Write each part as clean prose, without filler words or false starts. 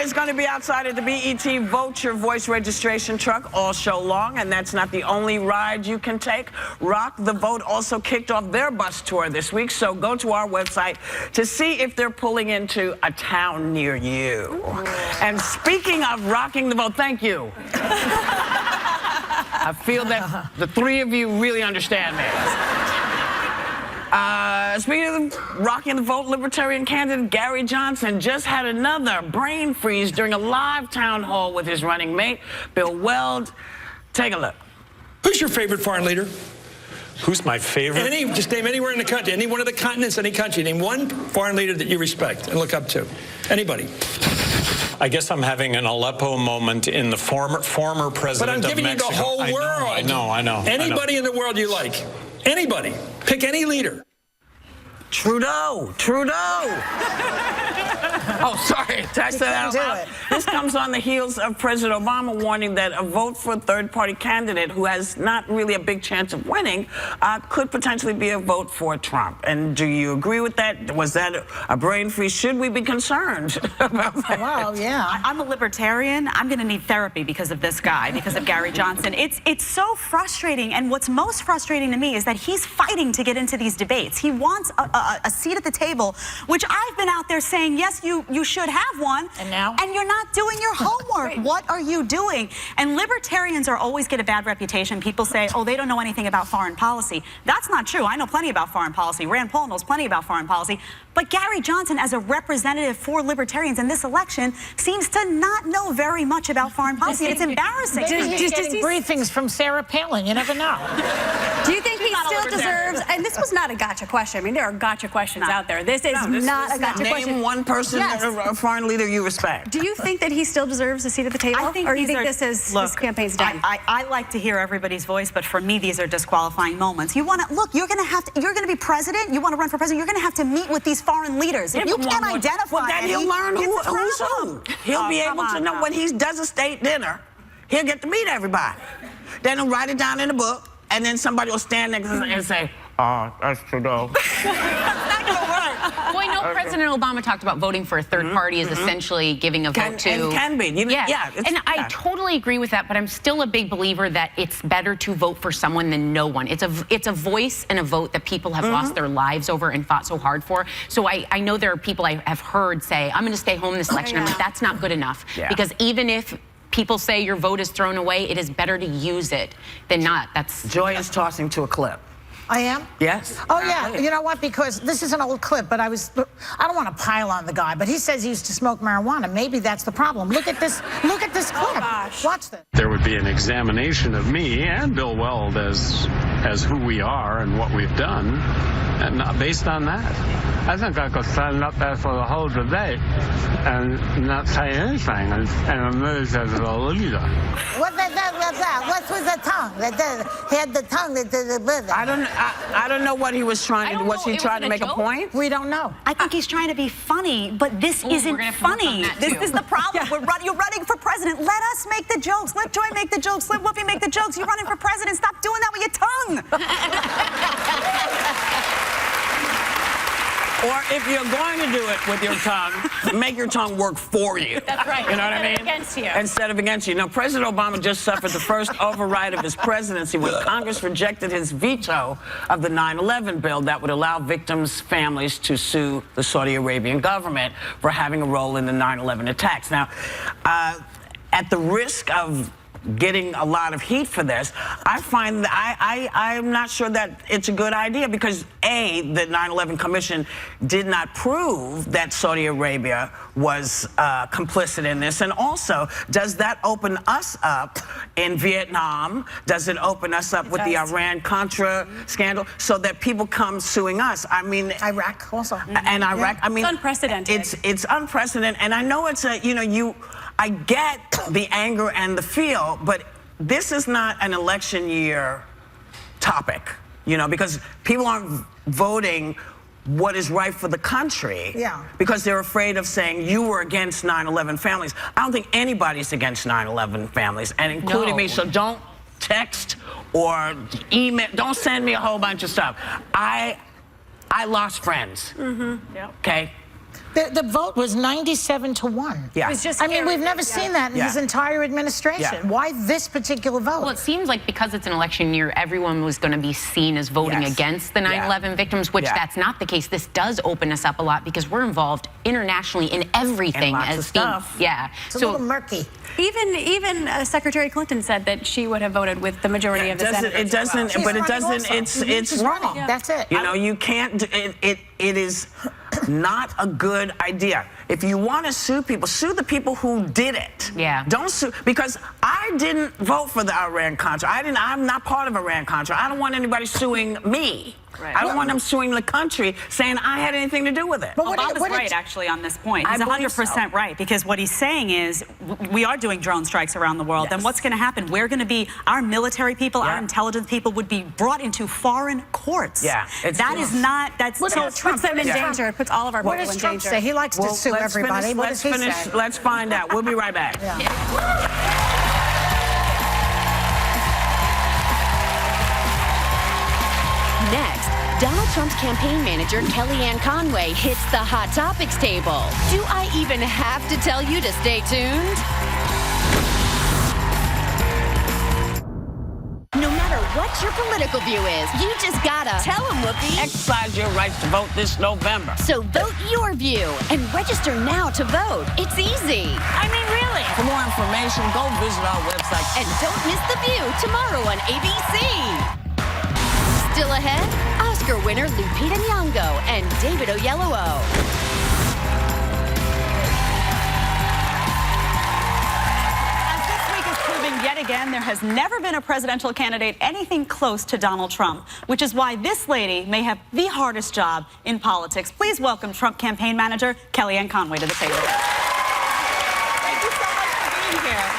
is going to be outside at the BET Vote Your Voice registration truck all show long, and that's not the only ride you can take. Rock the Vote also kicked off their bus tour this week, so go to our website to see if they're pulling into a town near you. And speaking of rocking the vote, thank you. I feel that the three of you really understand me. Speaking of rocking the vote, Libertarian candidate Gary Johnson just had another brain freeze during a live town hall with his running mate, Bill Weld. Take a look. Who's your favorite foreign leader? Who's my favorite? Just name anywhere in the country, any one of the continents, any country. Name one foreign leader that you respect and look up to. Anybody. I guess I'm having an Aleppo moment in the former president of Mexico. But I'm giving you the whole world. I know. Anybody in the world you like. Anybody. Pick any leader. Trudeau. Oh, sorry. Did I say that out loud? This comes on the heels of President Obama warning that a vote for a third-party candidate who has not really a big chance of winning could potentially be a vote for Trump. And do you agree with that? Was that a brain freeze? Should we be concerned about that? Well, yeah. I'm a libertarian. I'm going to need therapy because of this guy, because of Gary Johnson. It's so frustrating, and what's most frustrating to me is that he's fighting to get into these debates. He wants a seat at the table, which I've been out there saying, yes, you should have one. And now? And you're not doing your homework. What are you doing? And libertarians always get a bad reputation. People say, oh, they don't know anything about foreign policy. That's not true. I know plenty about foreign policy. Rand Paul knows plenty about foreign policy. But Gary Johnson, as a representative for libertarians in this election, seems to not know very much about foreign policy. It's embarrassing. He's getting briefings from Sarah Palin. You never know. Do you think he still deserves, and this was not a gotcha question. I mean, there are gotcha questions out there. This is not a gotcha question. Name one person, a foreign leader you respect. Do you think that he still deserves a seat at the table? I think or do you think this campaign's done? I like to hear everybody's voice, but for me, these are disqualifying moments. You want to look. You're going to be president. You want to run for president. You're going to have to meet with these foreign leaders. If you can't identify, well, then he'll learn who's who. He'll be able to know when he does a state dinner. He'll get to meet everybody. Then he'll write it down in a book, and then somebody will stand next to him and say, "Oh, that's Trudeau." Well, I know President Obama talked about voting for a third party is essentially giving a vote to... And can be. I totally agree with that, but I'm still a big believer that it's better to vote for someone than no one. It's a voice and a vote that people have lost their lives over and fought so hard for. So I know there are people I have heard say, I'm going to stay home this election. I'm like, that's not good enough. Yeah. Because even if people say your vote is thrown away, it is better to use it than not. Joy is tossing to a clip. I am? Yes. Oh, yeah. You know what? Because this is an old clip, but I don't want to pile on the guy, but he says he used to smoke marijuana. Maybe that's the problem. Look at this clip. Oh, gosh. Watch this. There would be an examination of me and Bill Weld as who we are and what we've done, and not based on that. I think I could stand up there for the whole debate and not say anything and emerge as a leader. What's that? What's with the tongue? He had the tongue that did the... I don't know what he was trying to do. Was he trying to make a point? We don't know. I think he's trying to be funny, but this isn't funny. This is the problem. You're running for president. Let us make the jokes. Let Joy make the jokes. Let Whoopi make the jokes. You're running for president. Stop doing that with your tongue. Or if you're going to do it with your tongue, make your tongue work for you. That's right. You know what I mean? Against you. Instead of against you. Now, President Obama just suffered the first override of his presidency when Congress rejected his veto of the 9/11 bill that would allow victims' families to sue the Saudi Arabian government for having a role in the 9/11 attacks. Now, at the risk of getting a lot of heat for this, I find that I'm not sure that it's a good idea because, A, the 9/11 Commission did not prove that Saudi Arabia was complicit in this, and also, does that open us up in Vietnam? Does it open us up with the Iran-Contra scandal so that people come suing us? I mean... Iraq also. And Iraq, I mean... It's unprecedented. It's unprecedented, and I know it's a, I get the anger and the feel, but this is not an election year topic, because people aren't voting what is right for the country because they're afraid of saying you were against 9/11 families. I don't think anybody's against 9/11 families, and including me, so don't text or email, don't send me a whole bunch of stuff. I lost friends, okay? The vote was 97-1. Yeah. It was just I mean, we've scary. never seen that in his entire administration. Yeah. Why this particular vote? Well, it seems like because it's an election year, everyone was going to be seen as voting Yes. against the 9/11 victims, which that's not the case. This does open us up a lot because we're involved internationally in everything. And lots of as stuff. Yeah. It's a little murky. Even Secretary Clinton said that she would have voted with the majority of the senators. It doesn't, She's but it running doesn't, also. it's She's wrong. running. That's it. You know, you can't, it is not a good idea. If you want to sue people, sue the people who did it. Yeah. Don't sue, because I didn't vote for the Iran-Contra. I'm not part of Iran-Contra. I don't want anybody suing me. Right. I don't want them suing the country saying I had anything to do with it. But Obama's right, actually, on this point. He's I believe 100% right, because what he's saying is we are doing drone strikes around the world. Then what's going to happen? We're going to be, our military people, our intelligence people would be brought into foreign courts. Yeah, That is not, that's What so about Trump? Puts them in danger. It puts all of our What people does in Trump danger. say? He likes to sue let's everybody. finish, What does he say? Let's find out. We'll be right back. Next, Donald Trump's campaign manager, Kellyanne Conway, hits the Hot Topics table. Do I even have to tell you to stay tuned? No matter what your political view is, you just gotta tell them, Whoopi. Exercise your rights to vote this November. So vote your view and register now to vote. It's easy. I mean, really. For more information, go visit our website. And don't miss The View tomorrow on ABC. Still ahead, Oscar winner Lupita Nyongo and David Oyelowo. Yet again, there has never been a presidential candidate anything close to Donald Trump, which is why this lady may have the hardest job in politics. Please welcome Trump campaign manager Kellyanne Conway to the table. Thank you so much for being here.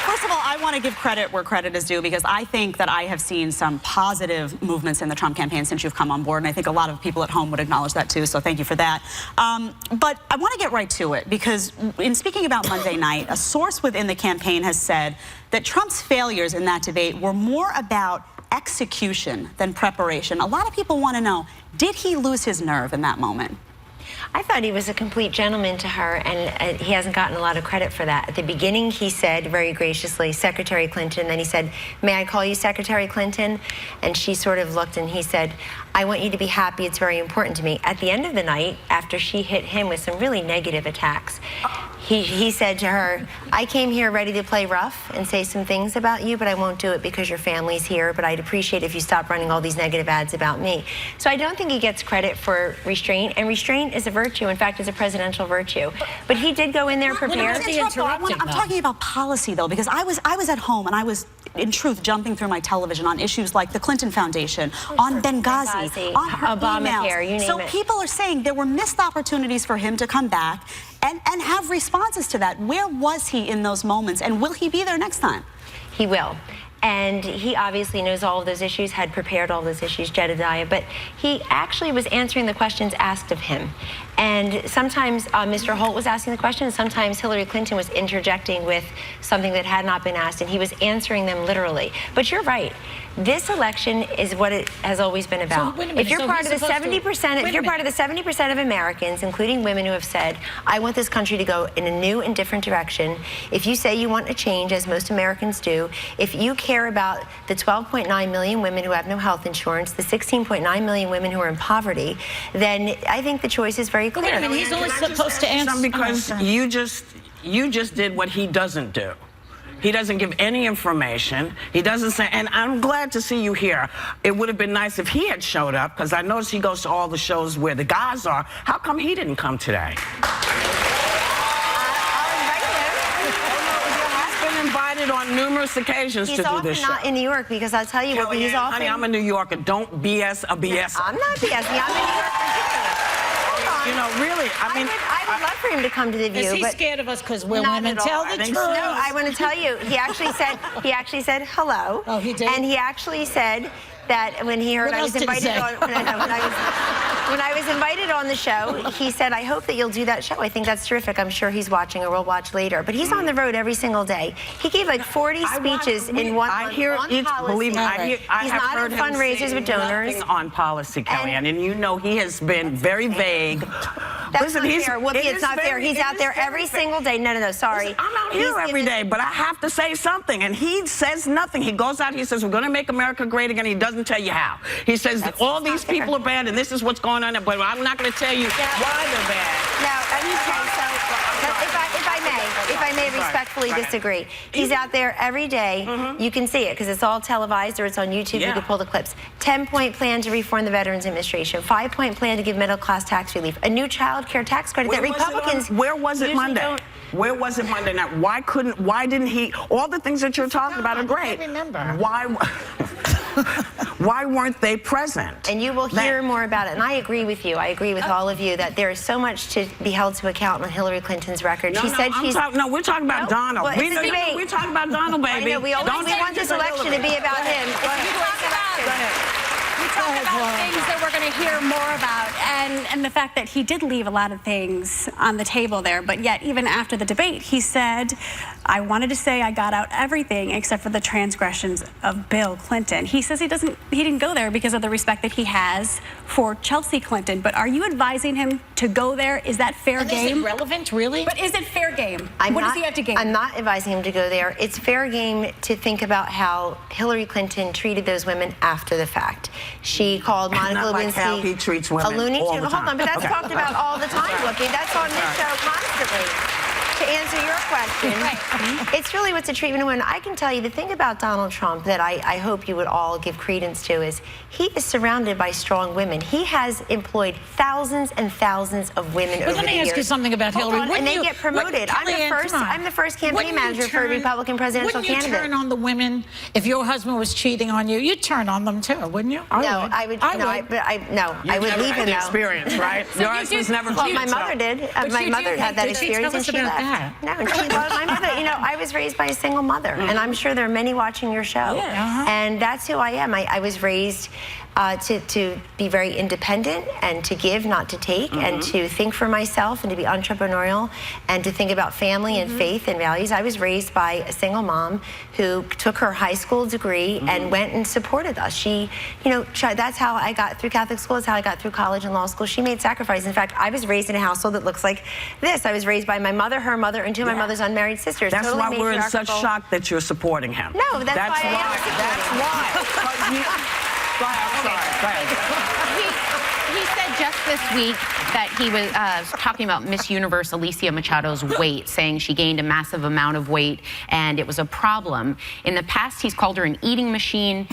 First of all, I want to give credit where credit is due, because I think that I have seen some positive movements in the Trump campaign since you've come on board, and I think a lot of people at home would acknowledge that too, so thank you for that. But I want to get right to it, because in speaking about Monday night, a source within the campaign has said that Trump's failures in that debate were more about execution than preparation. A lot of people want to know, did he lose his nerve in that moment? I thought he was a complete gentleman to her, and he hasn't gotten a lot of credit for that. At the beginning, he said very graciously, Secretary Clinton. Then he said, may I call you Secretary Clinton? And she sort of looked and he said, I want you to be happy. It's very important to me. At the end of the night, after she hit him with some really negative attacks, he said to her, I came here ready to play rough and say some things about you, but I won't do it because your family's here, but I'd appreciate if you stop running all these negative ads about me. So I don't think he gets credit for restraint, and restraint is a virtue. In fact, it's a presidential virtue. But he did go in there prepared. I'm talking about policy, though, because I was at home and I was, in truth, jumping through my television on issues like the Clinton Foundation, on Benghazi, on her Obamacare, emails. you name so it. People are saying there were missed opportunities for him to come back and have responses to that. Where was he in those moments, and will he be there next time? He will. And he obviously knows all of those issues, had prepared all those issues, Jedediah, but he actually was answering the questions asked of him. And sometimes Mr. Holt was asking the questions, sometimes Hillary Clinton was interjecting with something that had not been asked, and he was answering them literally. But you're right. This election is what it has always been about. So, wait a minute. If you're part of the 70%, if you're part of the 70% of Americans, including women who have said, I want this country to go in a new and different direction, if you say you want a change, as most Americans do, if you care about the 12.9 million women who have no health insurance, the 16.9 million women who are in poverty, then I think the choice is very clear. Wait a minute, he's only supposed to answer. Because you just did what he doesn't do. He doesn't give any information. He doesn't say, and I'm glad to see you here. It would have been nice if he had showed up, because I noticed he goes to all the shows where the guys are. How come he didn't come today? Invited on numerous occasions to do this show. He's often not in New York, because I'll tell you what, he's often... Honey, I'm a New Yorker. Don't BS a BS. I'm not BSing. I'm in New York, Virginia. Hold on. You know, really, I mean... I would love for him to come to The View, Is he but scared of us because we're not women? at all. Tell the truth. No, I want to tell you, he actually said hello. Oh, he did? And he actually said that when he heard What I else was did he invited say? when I was invited on the show, he said, I hope that you'll do that show. I think that's terrific. I'm sure he's watching, or will watch later. But he's on the road every single day. He gave like 40 speeches in 1 month I hear on each, policy. believe me, I He's have not heard in him fundraisers say with donors. nothing on policy, Kellyanne, and you know he has been very vague That's Listen, not he's fair. Whoopi, it's not fair. He's out there every single day. No, sorry. Listen, I'm out here every day, but I have to say something, and he says nothing. He goes out, he says, we're going to make America great again. He doesn't tell you how. He says all these people are bad, and this is what's going on, but I'm not going to tell you why they're bad. No, if I may respectfully disagree. He's out there every day. You can see it because it's all televised or it's on YouTube. You can pull the clips. 10-point plan to reform the Veterans Administration. 5-point plan to give middle-class tax relief. A new child care tax credit that Republicans... Where was it Monday? Where was it Monday night? Why didn't he? All the things that you're talking about are great. I remember. Why weren't they present? And you will hear more about it. And I agree with you. I agree with all of you that there is so much to be held to account on Hillary Clinton's record. She said she's... No, we're talking about Donald. Well, We're talking about Donald, baby. I know, we want this election to be about him. We talk about things that we're going to hear more about, and the fact that he did leave a lot of things on the table there, but yet even after the debate, he said, I wanted to say I got out everything except for the transgressions of Bill Clinton. He says he didn't go there because of the respect that he has for Chelsea Clinton, but are you advising him to go there? Is that fair game? Is it relevant, really? But is it fair game? What does he have to gain? I'm not advising him to go there. It's fair game to think about how Hillary Clinton treated those women after the fact. She called Monica Lewinsky like how he treats women a loony all tune. the Hold on, but that's talked about all the time, Whoopi. That's on this show constantly. To answer your question, it's really what's a treatment of women. I can tell you the thing about Donald Trump that I hope you would all give credence to is he is surrounded by strong women. He has employed thousands and thousands of women over the years. Let me ask you something about Hillary. And they get promoted. I'm the first campaign manager for a Republican presidential candidate. Wouldn't you turn on the women if your husband was cheating on you? You'd turn on them too, wouldn't you? I would leave him though. Experience, right? Your husband's never cheated. Well, my mother did. My mother had that experience and she left. No, my mother, you know, I was raised by a single mother, and I'm sure there are many watching your show. And that's who I am. I was raised to be very independent and to give, not to take, and to think for myself and to be entrepreneurial and to think about family and faith and values. I was raised by a single mom who took her high school degree and went and supported us. She, you know, that's how I got through Catholic school. That's how I got through college and law school. She made sacrifices. In fact, I was raised in a household that looks like this. I was raised by my mother, her mother, and two of my mother's unmarried sisters. That's why we're in such shock that you're supporting him. No, that's why I am supporting him. Go ahead. He said just this week that he was talking about Miss Universe Alicia Machado's weight, saying she gained a massive amount of weight and it was a problem. In the past, he's called her an eating machine.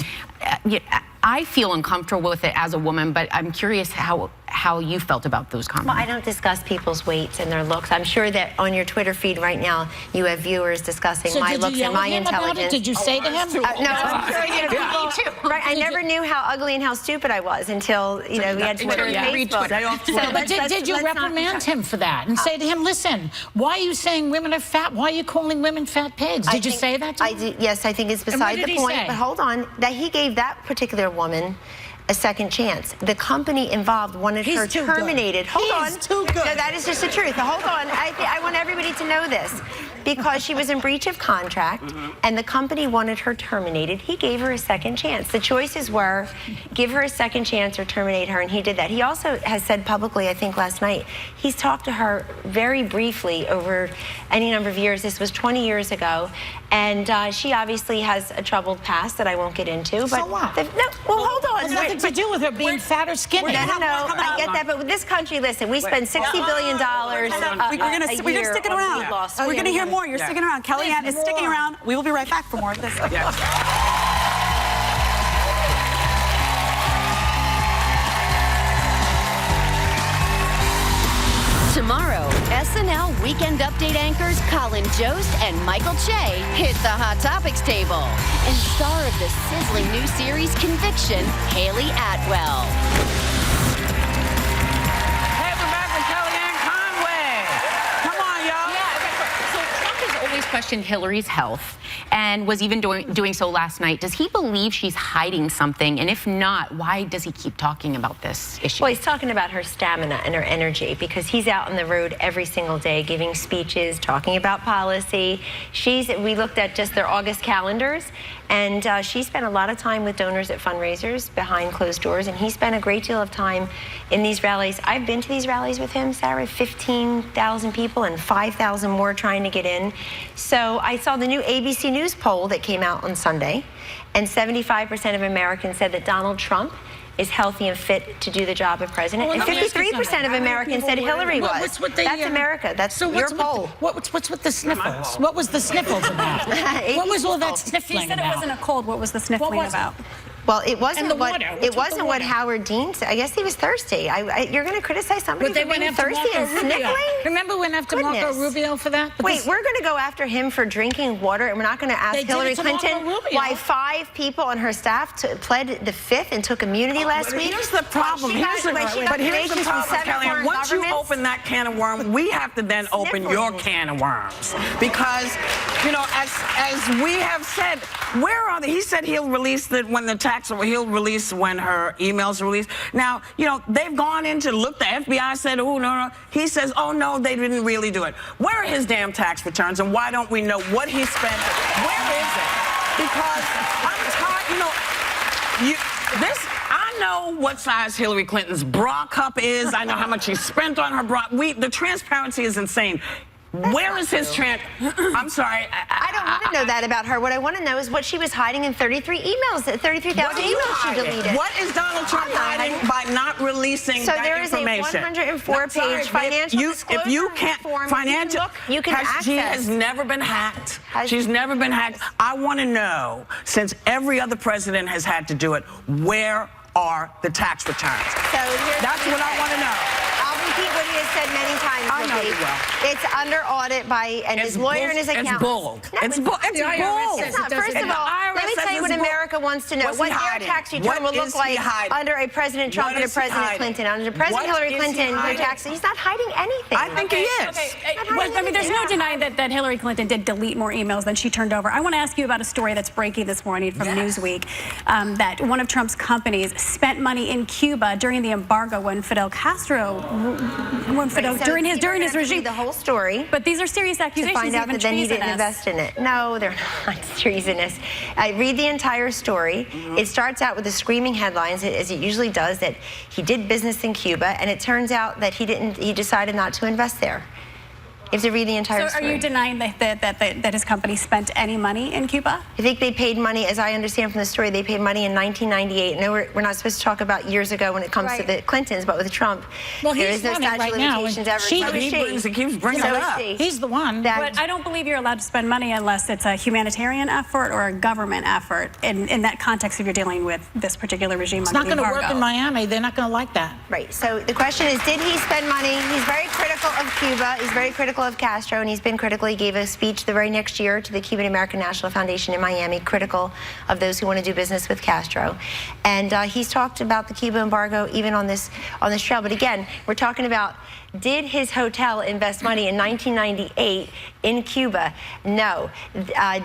I feel uncomfortable with it as a woman, but I'm curious how you felt about those comments. Well, I don't discuss people's weights and their looks. I'm sure that on your Twitter feed right now, you have viewers discussing my looks and my intelligence. Did you say to him? No, I'm sure you know, people, right? I never knew how ugly and how stupid I was until, you know, we had Twitter and Facebook. But did you reprimand him for that and say to him, listen, why are you saying women are fat? Why are you calling women fat pigs? Did you say that to him? Yes, I think it's beside the point. But hold on, that he gave that particular woman a second chance. The company involved wanted her terminated. Hold on. Too good. No, that is just the truth. Hold on. I want everybody to know this. Because she was in breach of contract and the company wanted her terminated, he gave her a second chance. The choices were give her a second chance or terminate her, and he did that. He also has said publicly, I think last night, he's talked to her very briefly over any number of years. This was 20 years ago, and she obviously has a troubled past that I won't get into. But so what? Well, hold on. It has nothing to do with her being fat or skinny. No, I get that, but with this country, listen, we spend $60 billion We're going to stick it around. We're going to hear more. You're sticking around. Kellyanne is sticking around. We will be right back for more of this. Tomorrow, SNL Weekend Update anchors Colin Jost and Michael Che hit the Hot Topics table. And star of the sizzling new series Conviction, Haley Atwell. Hey, we're back with Kellyanne Conway. Come on, y'all. So Trump has always questioned Hillary's health and was even doing so last night. Does he believe she's hiding something? And if not, why does he keep talking about this issue? Well, he's talking about her stamina and her energy because he's out on the road every single day giving speeches, talking about policy. We looked at just their August calendars, And she spent a lot of time with donors at fundraisers behind closed doors, and he spent a great deal of time in these rallies. I've been to these rallies with him, Sarah, 15,000 people and 5,000 more trying to get in. So I saw the new ABC News poll that came out on Sunday, and 75% of Americans said that Donald Trump is healthy and fit to do the job of president, and 53% of Americans said Hillary was. That's America. That's your poll. What's with the sniffles? What was the sniffles about? What was all that sniffling She said about? it wasn't a cold. What was the sniffling about? Well, it wasn't And the what water. it What's with the wasn't what water? Howard Dean said. I guess he was thirsty. You're going to criticize somebody But they for went being after thirsty Marco and Rubio. sniffling? Remember we went after Marco Goodness. Rubio for that? But Wait, we're going to go after him for drinking water, and we're not going to ask They did Hillary it to Marco Clinton Rubio. why 5 people on her staff pled the Fifth and took immunity last But week? here's the problem. But here's the problem, Kellyanne. Once you open that can of worms, we have to then open your can of worms. Because, you know, as we have said, where are they? He said he'll release he'll release when her emails are released. Now, you know, they've gone in to look. The FBI said, oh, no. He says, oh, no, they didn't really do it. Where are his damn tax returns, and why don't we know what he spent? Where is it? Because I'm tired, you know, I know what size Hillary Clinton's bra cup is. I know how much she spent on her bra. The transparency is insane. Where is his I'm sorry. I don't want to know that about her. What I want to know is what she was hiding in 33 emails, 33,000 emails she deleted. What is Donald Trump hiding by not releasing so that there is information? a 104-page financial disclosure if you can't, form. You can access. She has never been hacked. She's never been hacked. I want to know, since every other president has had to do it, where are the tax returns? So that's what I want to know. I'll repeat what he has said many times. I know you will. It's under audit by his lawyer and his accountant. It's bull. It's bull. It's bull. It's not. First of all, let me tell you what America wants to know. What their tax return will look like under a President Trump and a President Clinton. Under President Hillary Clinton, her tax, he's not hiding anything. I think he is. Well, I mean, there's no denying that Hillary Clinton did delete more emails than she turned over. I want to ask you about a story that's breaking this morning from Newsweek, that one of Trump's companies spent money in Cuba during the embargo when Fidel Castro, during his regime. The whole story. But these are serious accusations. To find out that then he didn't invest in it. No, they're not treasonous. I read the entire story. It starts out with the screaming headlines, as it usually does, that he did business in Cuba, and it turns out that he decided not to invest there. You have to read the entire story. So are you denying that his company spent any money in Cuba? I think they paid money, as I understand from the story, they paid money in 1998. No, we're not supposed to talk about years ago when it comes to the Clintons, but with Trump, well, there is no statute of limitations ever. He keeps bringing it up. He's the one. But I don't believe you're allowed to spend money unless it's a humanitarian effort or a government effort in that context if you're dealing with this particular regime. It's not going to work in Miami. They're not going to like that. Right. So the question is, did he spend money? He's very critical of Cuba. He's very critical of Castro, and he's been critical. He gave a speech the very next year to the Cuban American National Foundation in Miami, critical of those who want to do business with Castro. And he's talked about the Cuba embargo even on this trail. But again, we're talking about, did his hotel invest money in 1998 in Cuba? No.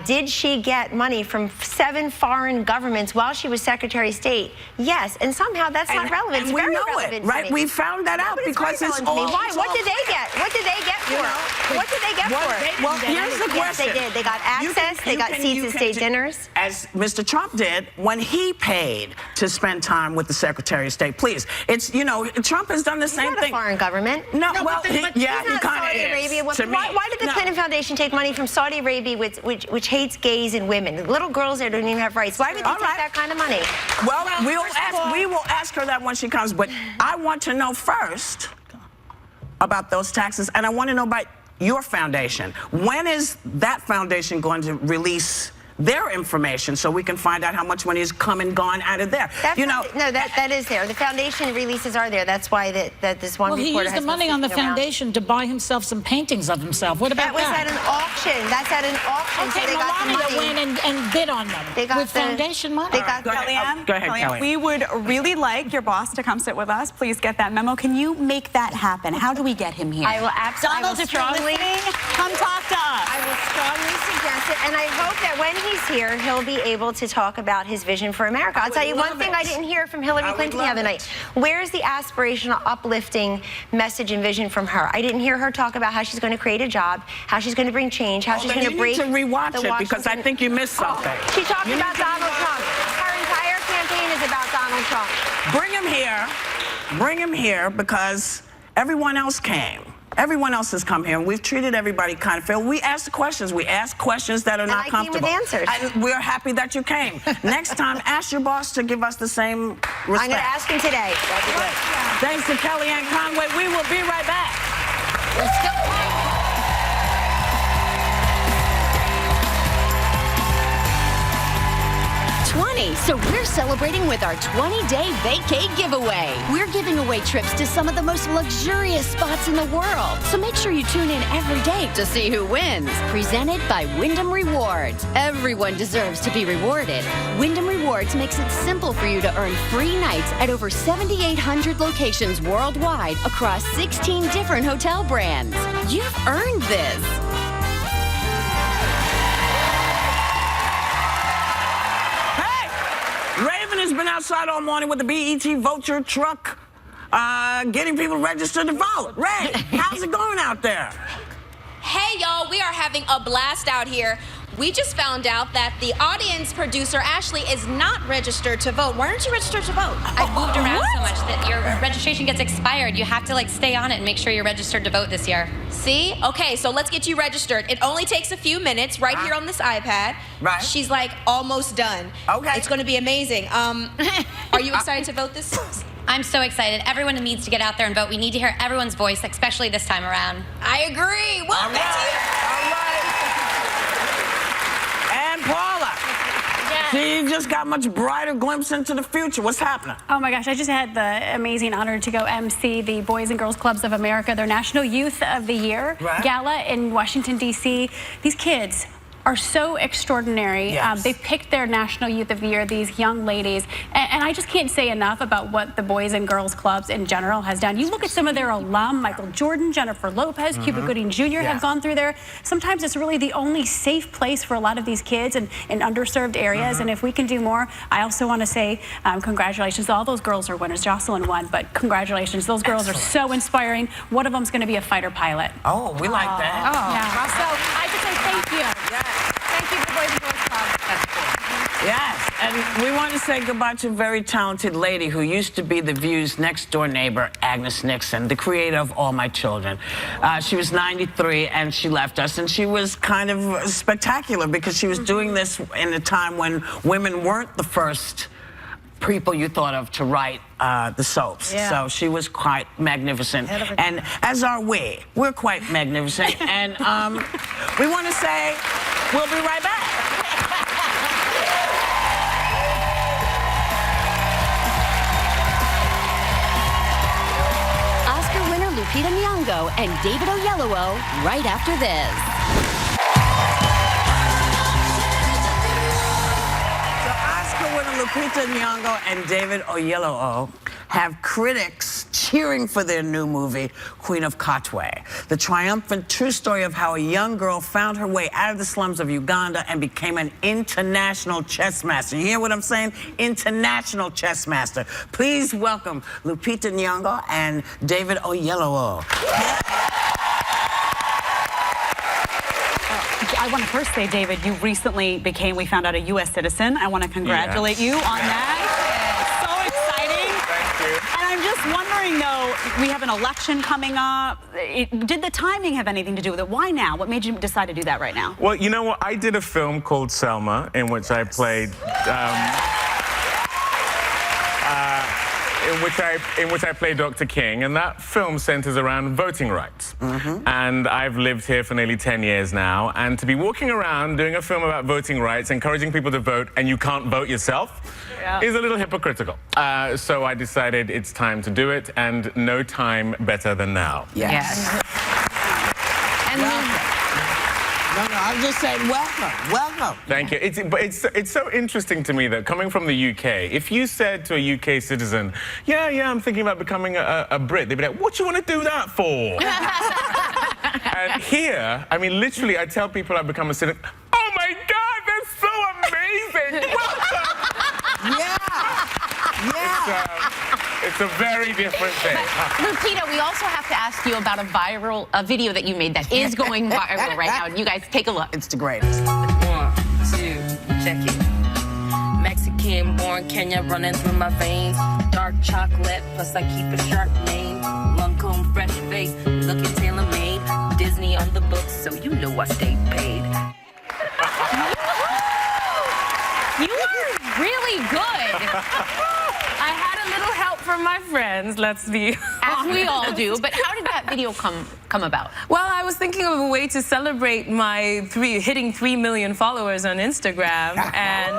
Did she get money from 7 foreign governments while she was Secretary of State? Yes. And somehow that's not relevant. It's we very know relevant it, right? We found that out because it's all. Why? What did they get? What did they get for it? What did they get for it? Well, here's the question. Yes, they did. They got access. They got seats at state dinners. As Mr. Trump did when he paid to spend time with the Secretary of State. Please, it's, you know, Trump has done the same thing. He's not a foreign government. No, well, yeah, he kind of is. Arabia. Why did the Clinton Foundation take money from Saudi Arabia, which hates gays and women? Little girls there don't even have rights. Why would they take that kind of money? Well, we will ask her that when she comes. But I want to know first about those taxes, and I want to know about your foundation. When is that foundation going to release their information so we can find out how much money has come and gone out of there? That is there. The foundation releases are there. That's why that this one reporter has. Well, he used the money on the foundation to buy himself some paintings of himself. What about that? That was at an auction. That's at an auction. Okay, so they got the money. went and bid on them. They got with foundation money. They got Kellyanne, go ahead, Kellyanne. We would really like your boss to come sit with us. Please get that memo. Can you make that happen? How do we get him here? I will absolutely. Donald, if you're listening, come talk to us. I will strongly suggest it, and I hope that when he's here, he'll be able to talk about his vision for America. I'll tell you one thing I didn't hear from Hillary Clinton the other night. Where's the aspirational, uplifting message and vision from her? I didn't hear her talk about how she's going to create a job, how she's going to bring change, how she's going to break. You need to rewatch it because I think you missed something. She talked about Donald Trump. Her entire campaign is about Donald Trump. Bring him here. Bring him here because everyone else came. Everyone else has come here, and we've treated everybody kind of fair. We ask the questions. We ask questions that are not comfortable. And I came with answers. And we're happy that you came. Next time, ask your boss to give us the same respect. I'm going to ask him today. Thanks to Kellyanne Conway. We will be right back. Let's go. So we're celebrating with our 20-day vacay giveaway. We're giving away trips to some of the most luxurious spots in the world. So make sure you tune in every day to see who wins. Presented by Wyndham Rewards. Everyone deserves to be rewarded. Wyndham Rewards makes it simple for you to earn free nights at over 7,800 locations worldwide across 16 different hotel brands. You've earned this. Raven has been outside all morning with the BET Vulture truck, getting people registered to vote. Ray, how's it going out there? Hey, y'all, we are having a blast out here. We just found out that the audience producer, Ashley, is not registered to vote. Why aren't you registered to vote? I've moved around so much that your registration gets expired. You have to, like, stay on it and make sure you're registered to vote this year. See? Okay, so let's get you registered. It only takes a few minutes right here on this iPad. Right. She's, like, almost done. Okay. It's going to be amazing. Are you excited to vote this? I'm so excited. Everyone needs to get out there and vote. We need to hear everyone's voice, especially this time around. I agree. Well, All right. And Paula. Yes. See, you just got much brighter glimpse into the future. What's happening? Oh my gosh, I just had the amazing honor to go MC the Boys and Girls Clubs of America, their National Youth of the Year gala in Washington, D.C. These kids are so extraordinary. Yes. They picked their National Youth of the Year, these young ladies, and I just can't say enough about what the Boys and Girls Clubs in general has done. You look at some of their alum, Michael Jordan, Jennifer Lopez, Cuba Gooding Jr. have gone through there. Sometimes it's really the only safe place for a lot of these kids in underserved areas, and if we can do more, I also want to say congratulations. All those girls are winners. Jocelyn won, but congratulations. Those girls are so inspiring. One of them's going to be a fighter pilot. Oh, we like that. Yeah. So I just say thank you. Thank you for the Boys and Girls Club. That's cool. Yes, and we want to say goodbye to a very talented lady who used to be The View's next-door neighbor, Agnes Nixon, the creator of All My Children. She was 93, and she left us, and she was kind of spectacular because she was doing this in a time when women weren't the first people you thought of to write the soaps. Yeah. So she was quite magnificent. And as are we. We're quite magnificent. And we want to say we'll be right back. Oscar winner Lupita Nyongo and David Oyelowo right after this. Lupita Nyongo and David Oyelowo have critics cheering for their new movie, Queen of Katwe, the triumphant true story of how a young girl found her way out of the slums of Uganda and became an international chess master. You hear what I'm saying? International chess master. Please welcome Lupita Nyongo and David Oyelowo. I want to first say, David, you recently became, we found out, a U.S. citizen. I want to congratulate you on that. So exciting. Thank you. And I'm just wondering, though, we have an election coming up. Did the timing have anything to do with it? Why now? What made you decide to do that right now? Well, you know what? I did a film called Selma, in which I played... in which I play Dr. King, and that film centers around voting rights. And I've lived here for nearly 10 years now, and to be walking around doing a film about voting rights, encouraging people to vote, and you can't vote yourself, is a little hypocritical. So I decided it's time to do it, and no time better than now. Yes. And No, I'm just saying welcome. Thank you. It's so interesting to me that coming from the UK, if you said to a UK citizen, yeah, I'm thinking about becoming a Brit, they'd be like, what do you want to do that for? And here, I mean, literally, I tell people I've become a citizen, oh my God, that's so It's a very different thing. Lupita, we also have to ask you about a video that you made that is going viral right now. You guys take a look. It's the greatest. 1, 2, check it. Mexican born Kenya running through my veins. Dark chocolate, plus I keep a sharp name. Lancome fresh face, looking tailor made. Disney on the books, so you know I stay paid. You are really good. I had a little help from my friends, let's be As we all do. But how did that video come about? Well, I was thinking of a way to celebrate my hitting 3 million followers on Instagram. And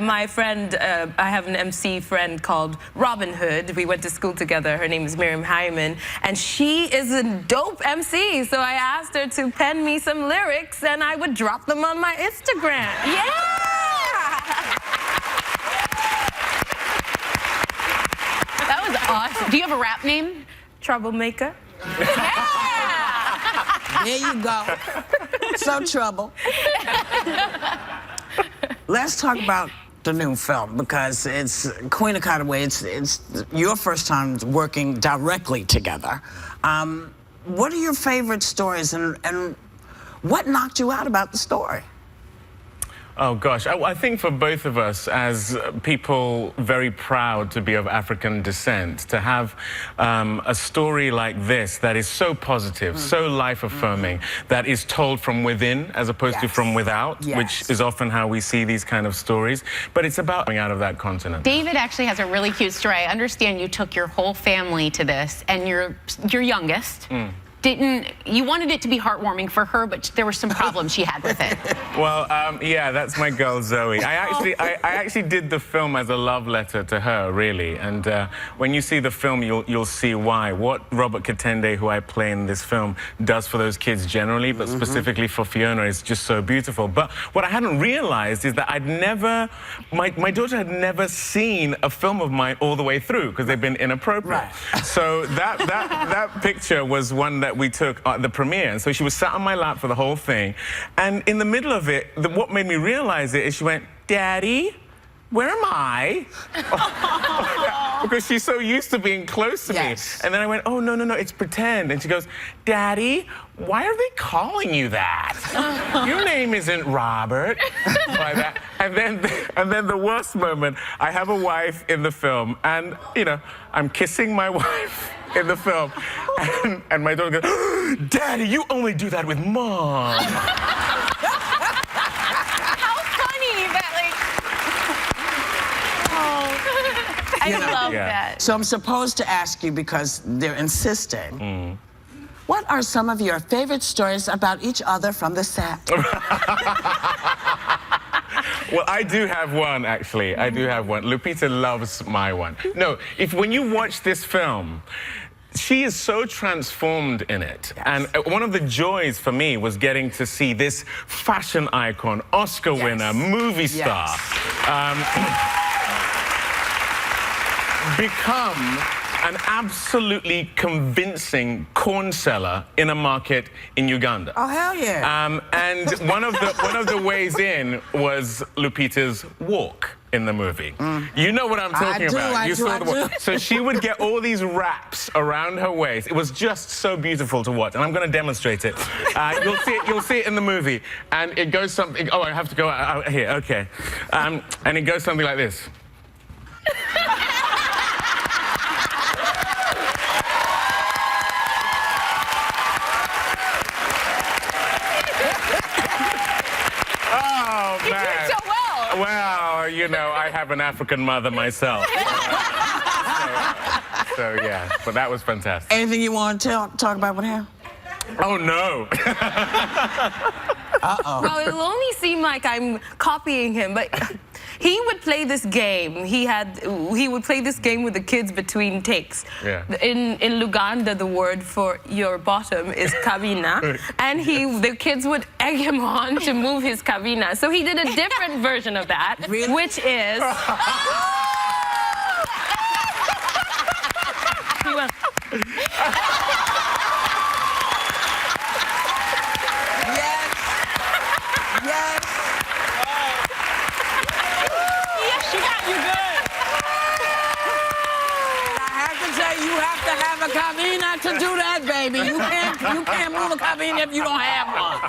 my friend, I have an MC friend called Robin Hood. We went to school together. Her name is Miriam Hyman. And she is a dope MC. So I asked her to pen me some lyrics and I would drop them on my Instagram. Yeah! That was awesome. Do you have a rap name? Troublemaker. Yeah! There you go. So trouble. Let's talk about the new film, because it's Queen of Cutaway. It's your first time working directly together. What are your favorite stories, and what knocked you out about the story? Oh, gosh. I think for both of us, as people very proud to be of African descent, to have a story like this that is so positive, so life-affirming, that is told from within as opposed to from without, which is often how we see these kind of stories. But it's about coming out of that continent. David actually has a really cute story. I understand you took your whole family to this, and your youngest you wanted it to be heartwarming for her, but there were some problems she had with it. Well, yeah, that's my girl Zoe. I actually did the film as a love letter to her, really. And when you see the film, you'll see why. What Robert Katende, who I play in this film, does for those kids generally, but specifically for Fiona, is just so beautiful. But what I hadn't realized is that my daughter had never seen a film of mine all the way through, because they've been inappropriate. Right. So that picture was one that we took at the premiere, and so she was sat on my lap for the whole thing, and in the middle of it, what made me realize it is she went, "Daddy, where am I?" Because she's so used to being close to me. And then I went, "Oh, no, it's pretend." And she goes, "Daddy, why are they calling you that? Your name isn't Robert." Like that. And then the worst moment, I have a wife in the film, and, you know, I'm kissing my wife in the film, and my daughter goes, "Daddy, you only do that with Mom." How funny that, like... I love that. So I'm supposed to ask you, because they're insisting, what are some of your favorite stories about each other from the set? Well, I do have one, actually. I do have one. Lupita loves my one. No, when you watch this film, she is so transformed in it. And one of the joys for me was getting to see this fashion icon, Oscar winner, movie star, become an absolutely convincing corn seller in a market in Uganda. Oh, hell yeah. And one of the ways in was Lupita's walk in the movie. You know what I'm talking about. You saw the walk. So she would get all these wraps around her waist. It was just so beautiful to watch, and I'm going to demonstrate it. You'll see it in the movie, and it goes something. Oh, I have to go out here. Okay, and it goes something like this. Well, you know, I have an African mother myself. So yeah, but that was fantastic. Anything you want to talk about with him? Oh, no. Uh-oh. Well, it'll only seem like I'm copying him, but he would play this game. He would play this game with the kids between takes. Yeah. In Luganda, the word for your bottom is kabina, and the kids would egg him on to move his kabina. So he did a different version of that, which is... He went... She got you good. do that, baby. You can't move a copy if you don't have one.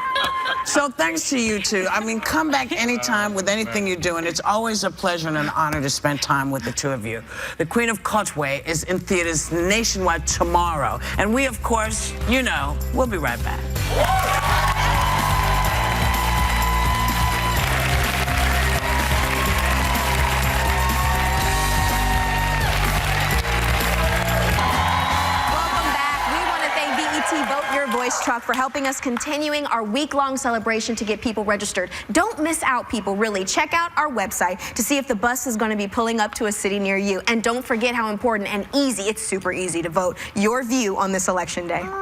So thanks to you two. I mean, come back anytime with anything you do, and it's always a pleasure and an honor to spend time with the two of you. The Queen of Cutway is in theaters nationwide tomorrow, and we, of course, you know, we'll be right back. Vote Your Voice truck for helping us continuing our week-long celebration to get people registered. Don't miss out, people, really. Check out our website to see if the bus is going to be pulling up to a city near you. And don't forget how important and easy, it's super easy to vote your view on this election day. You know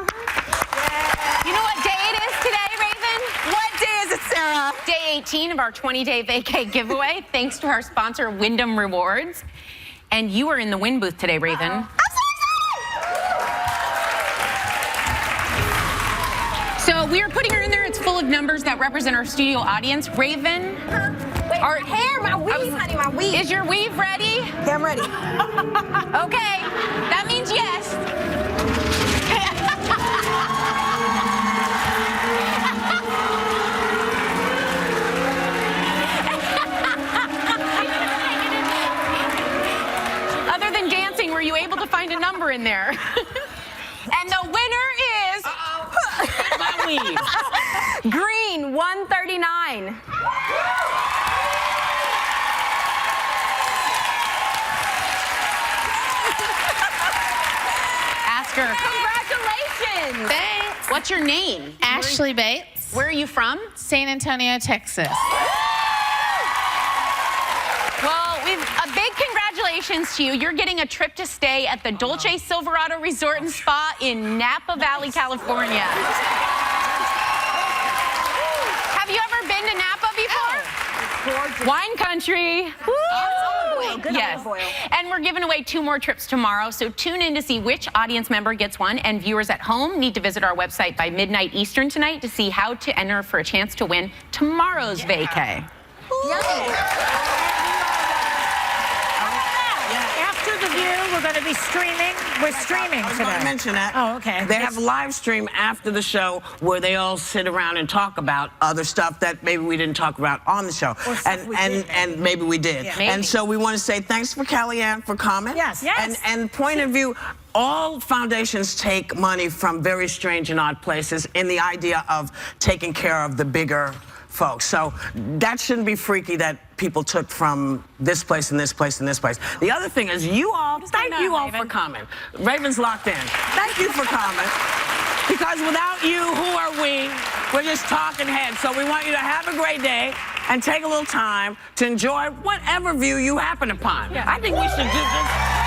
what day it is today, Raven? What day is it, Sarah? Day 18 of our 20-day vacay giveaway, thanks to our sponsor, Wyndham Rewards. And you are in the win booth today, Raven. So we are putting her in there. It's full of numbers that represent our studio audience. Raven. Wait, my hair, my weave, honey, my weave. Is your weave ready? Yeah, I'm ready. Okay, that means yes. Other than dancing, were you able to find a number in there? And the winner is... My weave. Green, 139. Ask her. Congratulations. Thanks. What's your name? Ashley Bates. Where are you from? San Antonio, Texas. Well, a big congratulations to you. You're getting a trip to stay at the Dolce Silverado Resort and Spa in Napa Valley, California. Have you ever been to Napa before? Wine country. Woo! Good yes. And we're giving away 2 more trips tomorrow, so tune in to see which audience member gets one. And viewers at home need to visit our website by midnight Eastern tonight to see how to enter for a chance to win tomorrow's vacay. After the view, we're going to be streaming. We're streaming I was today. going to mention that. Oh, okay. They have a live stream after the show where they all sit around and talk about other stuff that maybe we didn't talk about on the show. Or stuff we did. And maybe we did. Yeah. And so we want to say thanks for Kellyanne for coming. Yes. Yes. And point of view, all foundations take money from very strange and odd places in the idea of taking care of the bigger folks. So that shouldn't be freaky that people took from this place and this place and this place. The other thing is you all, thank you all for coming. Raven's locked in. Thank you for coming. Because without you, who are we? We're just talking heads. So we want you to have a great day and take a little time to enjoy whatever view you happen upon. I think we should do this.